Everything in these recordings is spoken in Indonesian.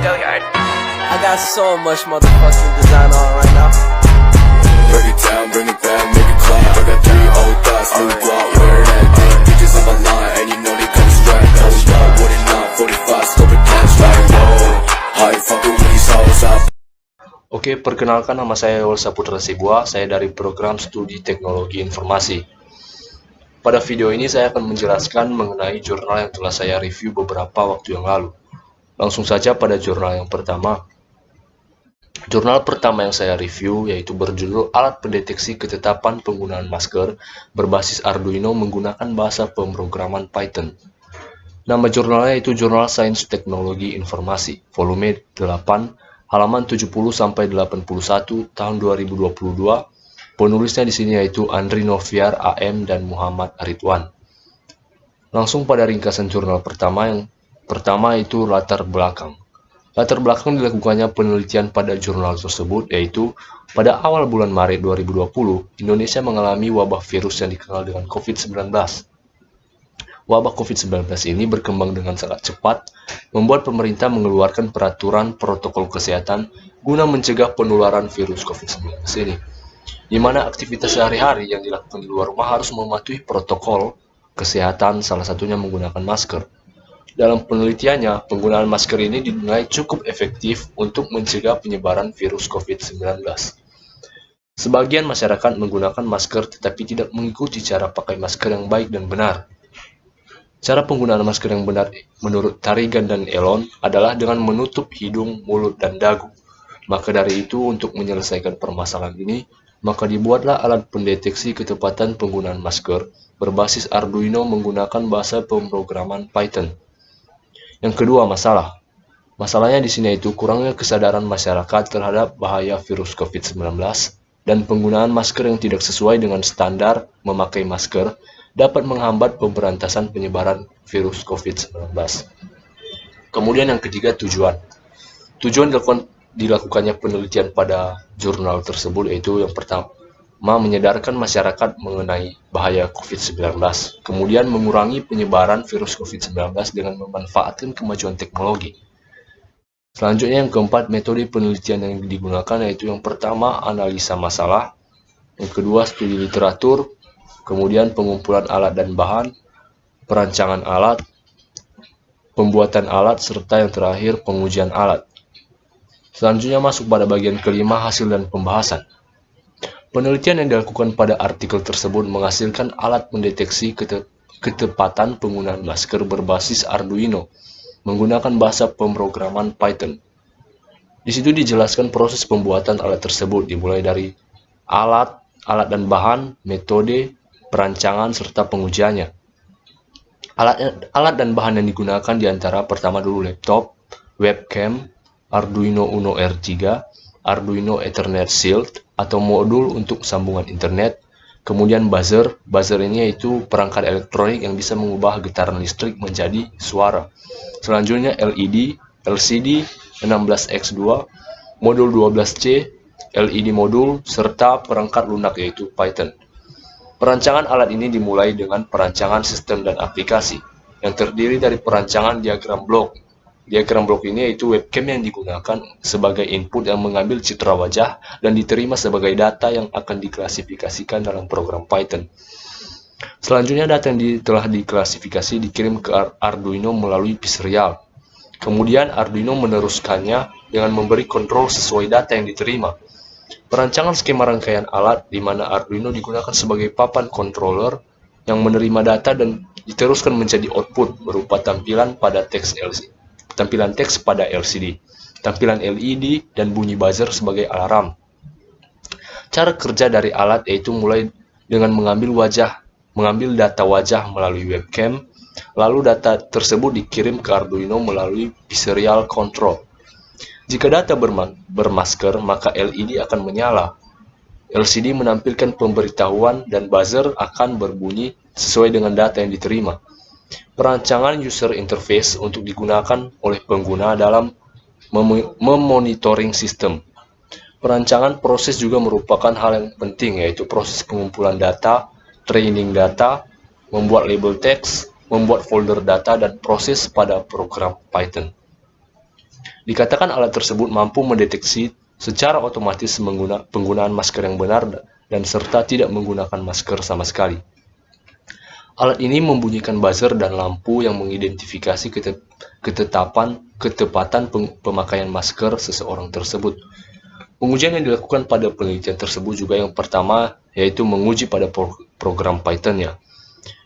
I got so much motherfucking design on right now. Break it down, bring it back, make it clap. I got 3 old thoughts, new block, where that thing. Bitches on my line, and you know they come straight. Hold up, what it not, 45, scope it cash like whoa. How you fucking with these hoes up? Oke, perkenalkan nama saya Yol Saputra Sibuan, saya dari program studi teknologi informasi. Pada video ini saya akan menjelaskan mengenai jurnal yang telah saya review beberapa waktu yang lalu. Langsung saja pada jurnal yang pertama. Jurnal pertama yang saya review yaitu berjudul Alat Pendeteksi Ketetapan Penggunaan Masker berbasis Arduino menggunakan bahasa pemrograman Python. Nama jurnalnya itu Jurnal Sains Teknologi Informasi, volume 8, halaman 70-81 tahun 2022. Penulisnya di sini yaitu Andri Noviar AM dan Muhammad Aridwan. Langsung pada ringkasan jurnal pertama, yang pertama itu latar belakang. Latar belakang dilakukannya penelitian pada jurnal tersebut yaitu pada awal bulan Maret 2020, Indonesia mengalami wabah virus yang dikenal dengan COVID-19. Wabah COVID-19 ini berkembang dengan sangat cepat, membuat pemerintah mengeluarkan peraturan protokol kesehatan guna mencegah penularan virus COVID-19 ini, di mana aktivitas sehari-hari yang dilakukan di luar rumah harus mematuhi protokol kesehatan, salah satunya menggunakan masker. Dalam penelitiannya, penggunaan masker ini dinilai cukup efektif untuk mencegah penyebaran virus COVID-19. Sebagian masyarakat menggunakan masker tetapi tidak mengikuti cara pakai masker yang baik dan benar. Cara penggunaan masker yang benar menurut Tarigan dan Elon adalah dengan menutup hidung, mulut, dan dagu. Maka dari itu, untuk menyelesaikan permasalahan ini, maka dibuatlah alat pendeteksi ketepatan penggunaan masker berbasis Arduino menggunakan bahasa pemrograman Python. Yang kedua, masalah. Masalahnya di sini itu kurangnya kesadaran masyarakat terhadap bahaya virus COVID-19 dan penggunaan masker yang tidak sesuai dengan standar memakai masker dapat menghambat pemberantasan penyebaran virus COVID-19. Kemudian yang ketiga, tujuan. Tujuan dilakukannya penelitian pada jurnal tersebut yaitu yang pertama, menyadarkan masyarakat mengenai bahaya COVID-19, kemudian mengurangi penyebaran virus COVID-19 dengan memanfaatkan kemajuan teknologi. Selanjutnya yang keempat, metode penelitian yang digunakan yaitu yang pertama, analisa masalah, yang kedua, studi literatur, kemudian pengumpulan alat dan bahan, perancangan alat, pembuatan alat, serta yang terakhir, pengujian alat. Selanjutnya masuk pada bagian kelima, hasil dan pembahasan. Penelitian yang dilakukan pada artikel tersebut menghasilkan alat pendeteksi ketepatan penggunaan masker berbasis Arduino menggunakan bahasa pemrograman Python. Di situ dijelaskan proses pembuatan alat tersebut dimulai dari alat dan bahan, metode, perancangan, serta pengujiannya. Alat dan bahan yang digunakan diantara pertama dulu laptop, webcam, Arduino Uno R3, Arduino Ethernet Shield atau modul untuk sambungan internet, kemudian buzzer. Buzzer ini yaitu perangkat elektronik yang bisa mengubah getaran listrik menjadi suara. Selanjutnya LED, LCD 16X2, modul 12C, LED modul, serta perangkat lunak yaitu Python. Perancangan alat ini dimulai dengan perancangan sistem dan aplikasi yang terdiri dari perancangan diagram blok. Diagram blok ini yaitu webcam yang digunakan sebagai input yang mengambil citra wajah dan diterima sebagai data yang akan diklasifikasikan dalam program Python. Selanjutnya data yang telah diklasifikasi dikirim ke Arduino melalui serial. Kemudian Arduino meneruskannya dengan memberi kontrol sesuai data yang diterima. Perancangan skema rangkaian alat di mana Arduino digunakan sebagai papan controller yang menerima data dan diteruskan menjadi output berupa tampilan teks pada LCD, tampilan LED, dan bunyi buzzer sebagai alarm. Cara kerja dari alat yaitu mulai dengan mengambil data wajah melalui webcam, lalu data tersebut dikirim ke Arduino melalui serial control. Jika data bermasker, maka LED akan menyala. LCD menampilkan pemberitahuan dan buzzer akan berbunyi sesuai dengan data yang diterima. Perancangan user interface untuk digunakan oleh pengguna dalam memonitoring sistem. Perancangan proses juga merupakan hal yang penting yaitu proses pengumpulan data, training data, membuat label teks, membuat folder data, dan proses pada program Python. Dikatakan alat tersebut mampu mendeteksi secara otomatis penggunaan masker yang benar dan serta tidak menggunakan masker sama sekali. Alat ini membunyikan buzzer dan lampu yang mengidentifikasi ketepatan pemakaian masker seseorang tersebut. Pengujian yang dilakukan pada penelitian tersebut juga yang pertama yaitu menguji pada program Python-nya.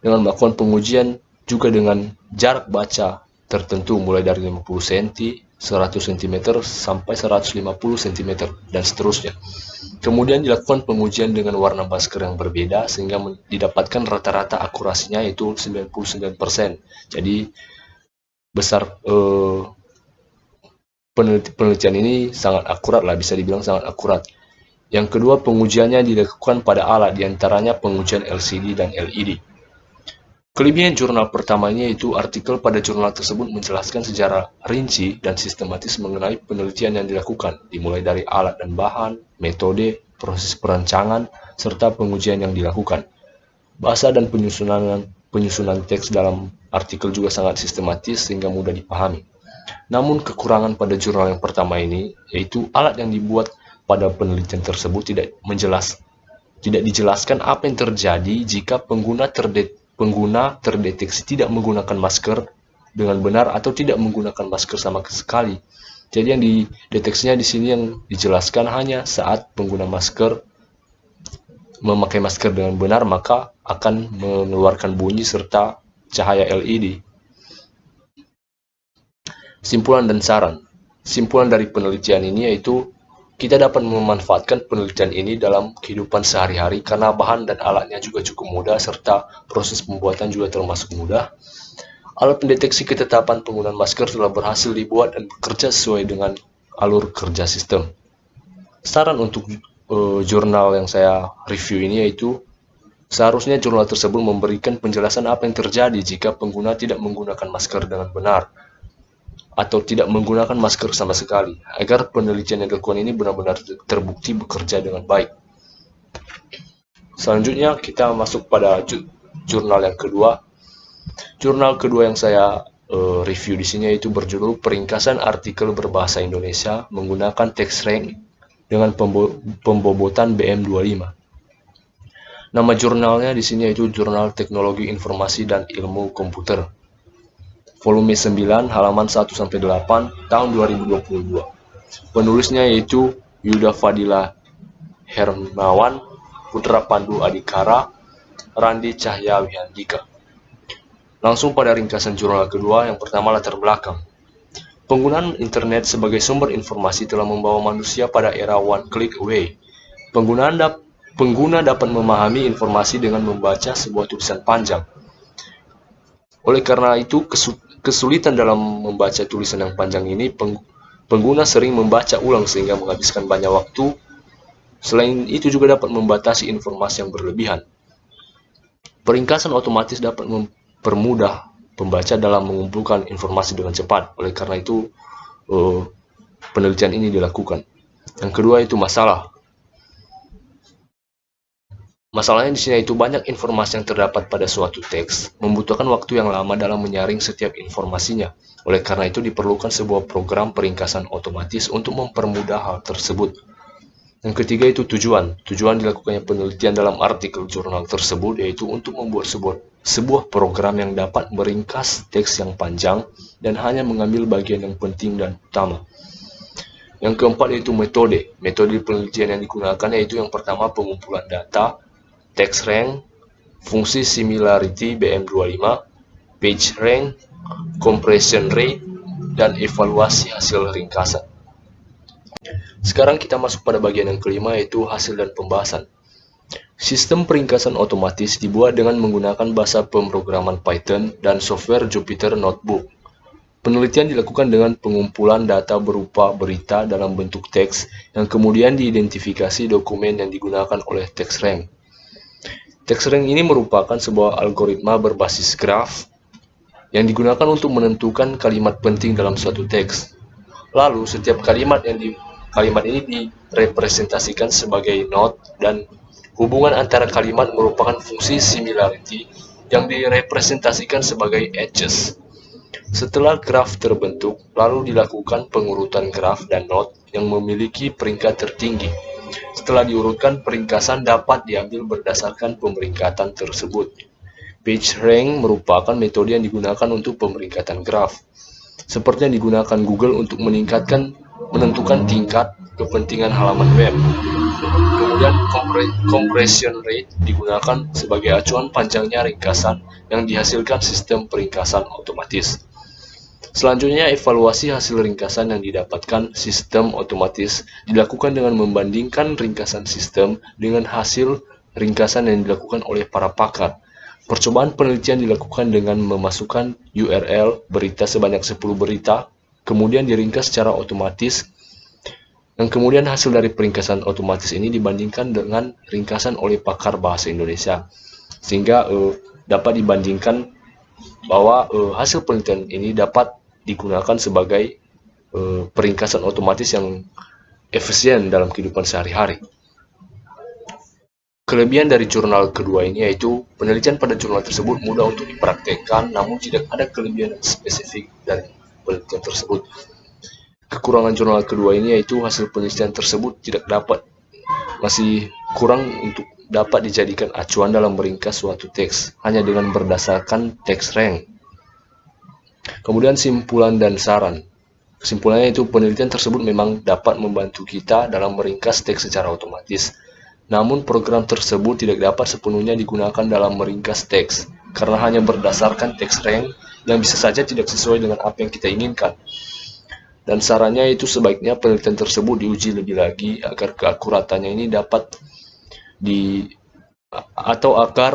Dengan melakukan pengujian juga dengan jarak baca tertentu mulai dari 50 cm, 100 cm, sampai 150 cm, dan seterusnya. Kemudian dilakukan pengujian dengan warna masker yang berbeda sehingga didapatkan rata-rata akurasinya yaitu 99%. Jadi penelitian ini sangat akurat lah, bisa dibilang sangat akurat. Yang kedua, pengujiannya dilakukan pada alat, diantaranya pengujian LCD dan LED. Kelebihan jurnal pertamanya yaitu artikel pada jurnal tersebut menjelaskan secara rinci dan sistematis mengenai penelitian yang dilakukan, dimulai dari alat dan bahan, metode, proses perancangan, serta pengujian yang dilakukan. Bahasa dan penyusunan teks dalam artikel juga sangat sistematis sehingga mudah dipahami. Namun kekurangan pada jurnal yang pertama ini yaitu alat yang dibuat pada penelitian tersebut tidak dijelaskan apa yang terjadi jika pengguna terdeteksi tidak menggunakan masker dengan benar atau tidak menggunakan masker sama sekali. Jadi yang dideteksinya di sini yang dijelaskan hanya saat pengguna masker memakai masker dengan benar maka akan mengeluarkan bunyi serta cahaya LED. Simpulan dan saran. Simpulan dari penelitian ini yaitu kita dapat memanfaatkan penelitian ini dalam kehidupan sehari-hari karena bahan dan alatnya juga cukup mudah serta proses pembuatan juga termasuk mudah. Alat pendeteksi ketetapan penggunaan masker telah berhasil dibuat dan bekerja sesuai dengan alur kerja sistem. Saran untuk jurnal yang saya review ini yaitu seharusnya jurnal tersebut memberikan penjelasan apa yang terjadi jika pengguna tidak menggunakan masker dengan benar atau tidak menggunakan masker sama sekali, agar penelitian yang dilakukan ini benar-benar terbukti bekerja dengan baik. Selanjutnya kita masuk pada jurnal yang kedua. Jurnal kedua yang saya review di sini yaitu berjudul Peringkasan Artikel Berbahasa Indonesia menggunakan TextRank dengan pembobotan BM25. Nama jurnalnya di sini yaitu Jurnal Teknologi Informasi dan Ilmu Komputer. Volume 9, halaman 1-8, tahun 2022. Penulisnya yaitu Yuda Fadila Hermawan, Putra Pandu Adikara, Randi Cahya Wihandika. Langsung pada ringkasan jurnal kedua, yang pertama latar belakang. Penggunaan internet sebagai sumber informasi telah membawa manusia pada era one click away. Pengguna dapat memahami informasi dengan membaca sebuah tulisan panjang. Oleh karena itu, kesulitan dalam membaca tulisan yang panjang ini, pengguna sering membaca ulang sehingga menghabiskan banyak waktu. Selain itu juga dapat membatasi informasi yang berlebihan. Peringkasan otomatis dapat mempermudah pembaca dalam mengumpulkan informasi dengan cepat. Oleh karena itu, penelitian ini dilakukan. Yang kedua itu masalah. Masalahnya di sini itu banyak informasi yang terdapat pada suatu teks membutuhkan waktu yang lama dalam menyaring setiap informasinya. Oleh karena itu diperlukan sebuah program peringkasan otomatis untuk mempermudah hal tersebut. Yang ketiga itu tujuan. Tujuan dilakukannya penelitian dalam artikel jurnal tersebut yaitu untuk membuat sebuah program yang dapat meringkas teks yang panjang dan hanya mengambil bagian yang penting dan utama. Yang keempat yaitu metode. Metode penelitian yang digunakan yaitu yang pertama pengumpulan data, TextRank, fungsi similarity BM25, PageRank, compression rate, dan evaluasi hasil ringkasan. Sekarang kita masuk pada bagian yang kelima yaitu hasil dan pembahasan. Sistem peringkasan otomatis dibuat dengan menggunakan bahasa pemrograman Python dan software Jupyter Notebook. Penelitian dilakukan dengan pengumpulan data berupa berita dalam bentuk teks yang kemudian diidentifikasi dokumen yang digunakan oleh TextRank. TextRank ini merupakan sebuah algoritma berbasis graf yang digunakan untuk menentukan kalimat penting dalam suatu teks. Lalu, setiap kalimat ini direpresentasikan sebagai note dan hubungan antara kalimat merupakan fungsi similarity yang direpresentasikan sebagai edges. Setelah graf terbentuk, lalu dilakukan pengurutan graf dan node yang memiliki peringkat tertinggi. Setelah diurutkan, peringkasan dapat diambil berdasarkan pemeringkatan tersebut. PageRank merupakan metode yang digunakan untuk pemeringkatan graf, seperti yang digunakan Google untuk menentukan tingkat kepentingan halaman web. Kemudian compression rate digunakan sebagai acuan panjangnya ringkasan yang dihasilkan sistem peringkasan otomatis. Selanjutnya, evaluasi hasil ringkasan yang didapatkan sistem otomatis dilakukan dengan membandingkan ringkasan sistem dengan hasil ringkasan yang dilakukan oleh para pakar. Percobaan penelitian dilakukan dengan memasukkan URL berita sebanyak 10 berita, kemudian diringkas secara otomatis, dan kemudian hasil dari peringkasan otomatis ini dibandingkan dengan ringkasan oleh pakar bahasa Indonesia, sehingga dapat dibandingkan bahwa hasil penelitian ini dapat digunakan sebagai peringkasan otomatis yang efisien dalam kehidupan sehari-hari. Kelebihan dari jurnal kedua ini yaitu penelitian pada jurnal tersebut mudah untuk dipraktekkan, namun tidak ada kelebihan spesifik dari penelitian tersebut. Kekurangan jurnal kedua ini yaitu hasil penelitian tersebut masih kurang untuk dapat dijadikan acuan dalam meringkas suatu teks hanya dengan berdasarkan PageRank. Kemudian simpulan dan saran. Kesimpulannya itu penelitian tersebut memang dapat membantu kita dalam meringkas teks secara otomatis. Namun program tersebut tidak dapat sepenuhnya digunakan dalam meringkas teks karena hanya berdasarkan PageRank yang bisa saja tidak sesuai dengan apa yang kita inginkan. Dan sarannya itu sebaiknya penelitian tersebut diuji lebih lagi agar keakuratannya ini agar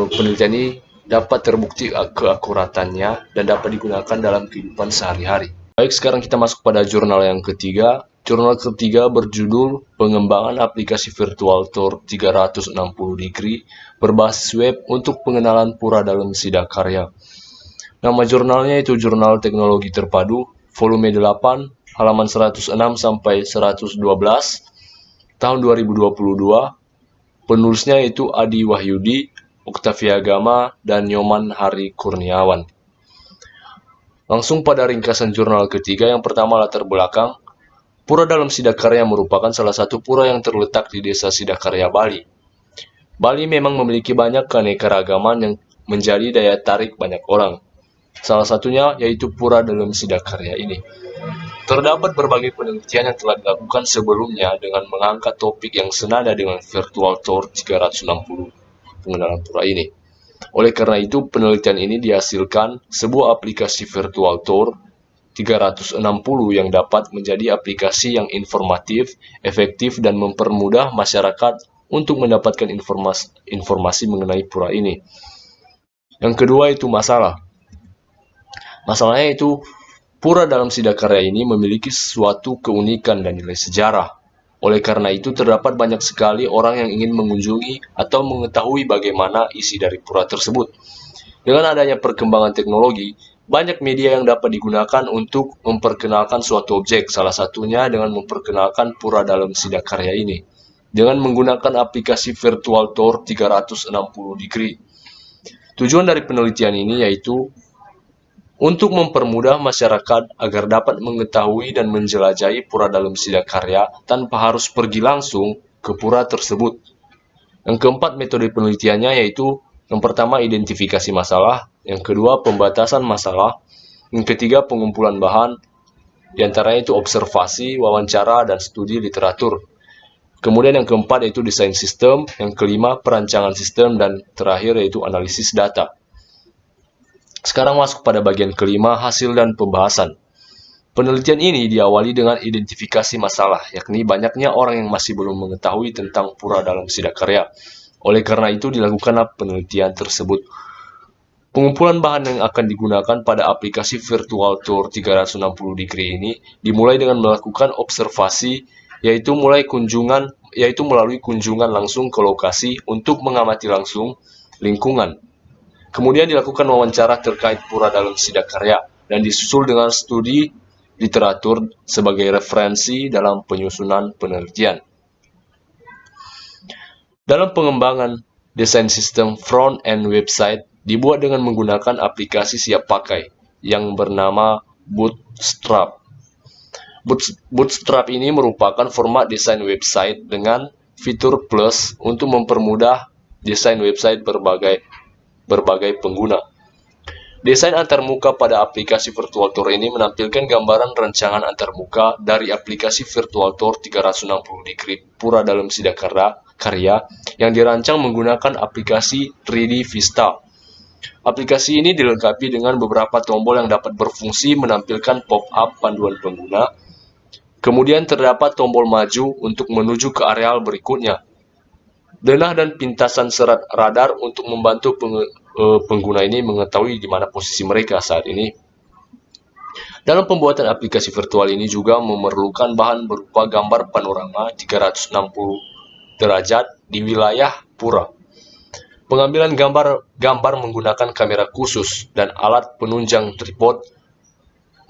penelitian ini dapat terbukti keakuratannya dan dapat digunakan dalam kehidupan sehari-hari. Baik, sekarang kita masuk pada jurnal yang ketiga. Jurnal ketiga berjudul Pengembangan Aplikasi Virtual Tour 360 Degree berbasis web untuk pengenalan pura dalam Sidakarya. Nama jurnalnya itu Jurnal Teknologi Terpadu, volume 8, halaman 106 sampai 112, tahun 2022. Penulisnya itu Adi Wahyudi, Oktavia Gama, dan Nyoman Hari Kurniawan. Langsung pada ringkasan jurnal ketiga, yang pertama latar belakang. Pura dalam Sidakarya merupakan salah satu pura yang terletak di desa Sidakarya, Bali. Bali memang memiliki banyak keanekaragaman yang menjadi daya tarik banyak orang. Salah satunya yaitu pura dalam Sidakarya ini. Terdapat berbagai penelitian yang telah dilakukan sebelumnya dengan mengangkat topik yang senada dengan Virtual Tour 360 pengenalan pura ini. Oleh karena itu, penelitian ini dihasilkan sebuah aplikasi Virtual Tour 360 yang dapat menjadi aplikasi yang informatif, efektif, dan mempermudah masyarakat untuk mendapatkan informasi mengenai pura ini. Yang kedua itu masalah. Masalahnya itu, pura dalam Sidakarya ini memiliki suatu keunikan dan nilai sejarah. Oleh karena itu, terdapat banyak sekali orang yang ingin mengunjungi atau mengetahui bagaimana isi dari pura tersebut. Dengan adanya perkembangan teknologi, banyak media yang dapat digunakan untuk memperkenalkan suatu objek, salah satunya dengan memperkenalkan pura dalam Sidakarya ini, dengan menggunakan aplikasi Virtual Tour 360 Degree. Tujuan dari penelitian ini yaitu untuk mempermudah masyarakat agar dapat mengetahui dan menjelajahi pura dalam Sidakarya tanpa harus pergi langsung ke pura tersebut. Yang keempat, metode penelitiannya yaitu yang pertama, identifikasi masalah. Yang kedua, pembatasan masalah. Yang ketiga, pengumpulan bahan. Di antaranya itu observasi, wawancara, dan studi literatur. Kemudian yang keempat yaitu desain sistem. Yang kelima, perancangan sistem. Dan terakhir yaitu analisis data. Sekarang masuk pada bagian kelima, hasil dan pembahasan. Penelitian ini diawali dengan identifikasi masalah, yakni banyaknya orang yang masih belum mengetahui tentang pura dalam Sidakarya. Oleh karena itu dilakukanlah penelitian tersebut. Pengumpulan bahan yang akan digunakan pada aplikasi Virtual Tour 360 Degree ini dimulai dengan melakukan observasi, yaitu melalui kunjungan langsung ke lokasi untuk mengamati langsung lingkungan. Kemudian dilakukan wawancara terkait pura dalam Sidakarya dan disusul dengan studi literatur sebagai referensi dalam penyusunan penelitian. Dalam pengembangan, desain sistem front-end website dibuat dengan menggunakan aplikasi siap pakai. yang bernama Bootstrap. Bootstrap ini merupakan format desain website dengan fitur plus untuk mempermudah desain website berbagai pengguna. Desain antarmuka pada aplikasi Virtual Tour ini menampilkan gambaran rancangan antarmuka dari aplikasi Virtual Tour 360 degree Pura dalam Siddhakarya yang dirancang menggunakan aplikasi 3D Vista. Aplikasi ini dilengkapi dengan beberapa tombol yang dapat berfungsi menampilkan pop-up panduan pengguna. Kemudian terdapat tombol maju untuk menuju ke areal berikutnya. Denah dan pintasan serat radar untuk membantu pengguna ini mengetahui di mana posisi mereka saat ini. Dalam pembuatan aplikasi virtual ini juga memerlukan bahan berupa gambar panorama 360 derajat di wilayah pura. Pengambilan gambar menggunakan kamera khusus dan alat penunjang tripod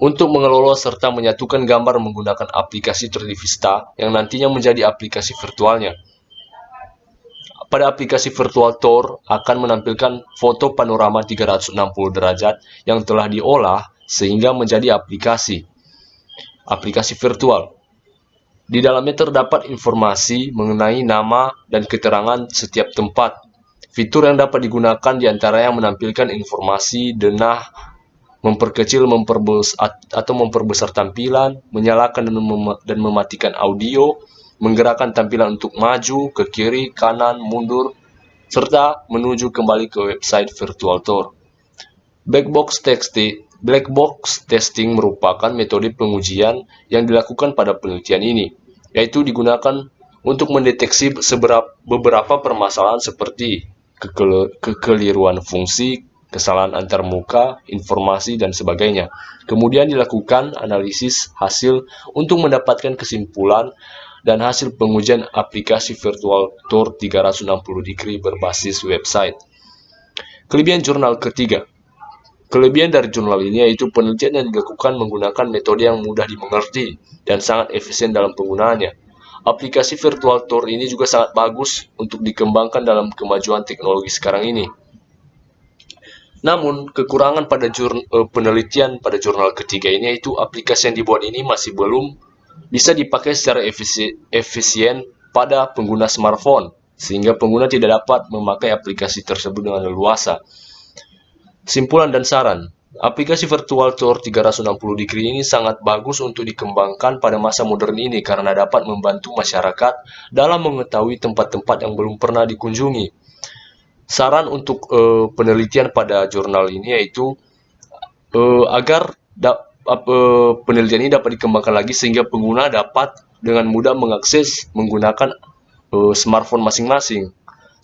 untuk mengelola serta menyatukan gambar menggunakan aplikasi 3D Vista yang nantinya menjadi aplikasi virtualnya. Pada aplikasi Virtual Tour akan menampilkan foto panorama 360 derajat yang telah diolah sehingga menjadi aplikasi virtual. Di dalamnya terdapat informasi mengenai nama dan keterangan setiap tempat. Fitur yang dapat digunakan diantaranya menampilkan informasi, denah, memperkecil, atau memperbesar tampilan, menyalakan dan mematikan audio, menggerakkan tampilan untuk maju, ke kiri, kanan, mundur, serta menuju kembali ke website Virtual Tour. Black box testing merupakan metode pengujian yang dilakukan pada penelitian ini, yaitu digunakan untuk mendeteksi beberapa permasalahan seperti kekeliruan fungsi, kesalahan antarmuka, informasi, dan sebagainya. Kemudian dilakukan analisis hasil untuk mendapatkan kesimpulan dan hasil pengujian aplikasi Virtual Tour 360 degree berbasis website. Kelebihan jurnal ketiga. Kelebihan dari jurnal ini yaitu penelitian yang dilakukan menggunakan metode yang mudah dimengerti dan sangat efisien dalam penggunaannya. Aplikasi Virtual Tour ini juga sangat bagus untuk dikembangkan dalam kemajuan teknologi sekarang ini. Namun, kekurangan pada penelitian pada jurnal ketiga ini yaitu aplikasi yang dibuat ini masih belum bisa dipakai secara efisien pada pengguna smartphone, sehingga pengguna tidak dapat memakai aplikasi tersebut dengan leluasa. Simpulan dan saran, aplikasi Virtual Tour 360 degree ini sangat bagus untuk dikembangkan pada masa modern ini karena dapat membantu masyarakat dalam mengetahui tempat-tempat yang belum pernah dikunjungi. Saran untuk penelitian pada jurnal ini yaitu agar penelitian ini dapat dikembangkan lagi sehingga pengguna dapat dengan mudah mengakses menggunakan smartphone masing-masing,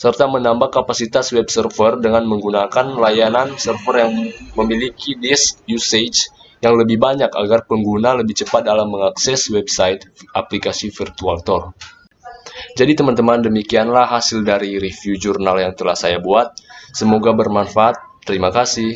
serta menambah kapasitas web server dengan menggunakan layanan server yang memiliki disk usage yang lebih banyak agar pengguna lebih cepat dalam mengakses website aplikasi Virtual Tour. Jadi teman-teman, demikianlah hasil dari review jurnal yang telah saya buat. Semoga bermanfaat. Terima kasih.